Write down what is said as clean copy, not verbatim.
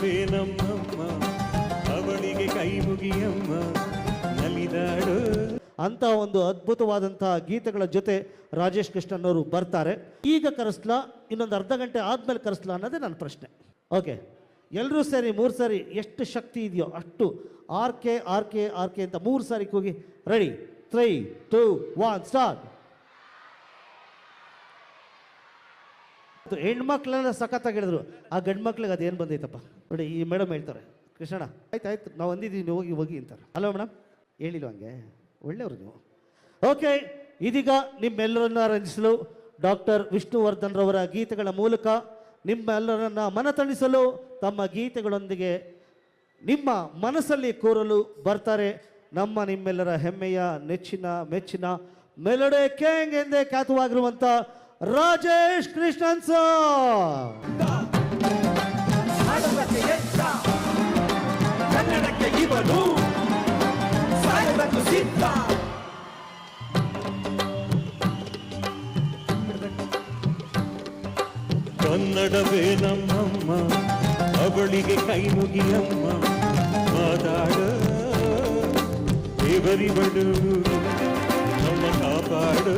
ಕನ್ನಡವೇ ನಮ್ಮಮ್ಮ, ಅವಳಿಗೆ ಕೈ ಮುಗಿಯಮ್ಮ, ನಲಿದಾಡು. ಅಂತ ಒಂದು ಅದ್ಭುತವಾದಂತಹ ಗೀತೆಗಳ ಜೊತೆ ರಾಜೇಶ್ ಕೃಷ್ಣನ್ ಅವರು ಬರ್ತಾರೆ. ಈಗ ಕರೆಸ್ಲಾ, ಇನ್ನೊಂದು ಅರ್ಧ ಗಂಟೆ ಆದ್ಮೇಲೆ ಕರೆಸ್ಲಾ ಅನ್ನೋದೇ ನನ್ನ ಪ್ರಶ್ನೆ. ಓಕೆ, ಎಲ್ಲರೂ ಸೇರಿ 3 ಸಾರಿ ಎಷ್ಟು ಶಕ್ತಿ ಇದೆಯೋ ಅಷ್ಟು R K R K R K ಅಂತ 3 ಸಾರಿ ಕೂಗಿ. Ready, 3, 2, 1 start. ಹೆಣ್ಮಕ್ಳೆಲ್ಲ ಸಖತ್ತಾಗಿ ಹೇಳಿದ್ರು, ಆ ಗಂಡು ಮಕ್ಳಿಗೆ ಅದೇನು ಬಂದೈತಪ್ಪ ನೋಡಿ. ಈ ಮೇಡಮ್ ಹೇಳ್ತಾರೆ, ಕೃಷ್ಣಣ್ಣ ಆಯ್ತು ನಾವು ಅಂದಿದ್ದೀವಿ, ನೀವು ಹೋಗಿ ಅಂತಾರೆ. ಅಲ್ವಾ ಮೇಡಮ್, ಹೇಳಿಲ್ವ ಹಂಗೆ? ಒಳ್ಳೆಯವರು ನೀವು. ಓಕೆ, ಇದೀಗ ನಿಮ್ಮೆಲ್ಲರನ್ನ ರಂಜಿಸಲು ಡಾಕ್ಟರ್ ವಿಷ್ಣುವರ್ಧನ್ ರವರ ಗೀತೆಗಳ ಮೂಲಕ ನಿಮ್ಮೆಲ್ಲರನ್ನ ಮನತಣಿಸಲು, ತಮ್ಮ ಗೀತೆಗಳೊಂದಿಗೆ ನಿಮ್ಮ ಮನಸ್ಸಲ್ಲಿ ಕೂರಲು ಬರ್ತಾರೆ ನಿಮ್ಮೆಲ್ಲರ ಹೆಮ್ಮೆಯ ನೆಚ್ಚಿನ ಮೆಚ್ಚಿನ ಮೆಲೋಡಿ ಕಿಂಗ್ ಎಂದೇ ಖ್ಯಾತವಾಗಿರುವಂತ ರಾಜೇಶ್ ಕೃಷ್ಣನ್ ಸರ್. ಕನ್ನಡಕ್ಕೆ ಇವನು ಸಾಯಬೇಕು ಸಿದ್ಧ. ಕನ್ನಡವೇ ನಮ್ಮಮ್ಮ, ಅವಳಿಗೆ ಕೈ ಮುಗಿಯಮ್ಮ, ಮಾತಾಡ ದೇವರಿವಳು ನಮ್ಮ ಕಾಪಾಡು.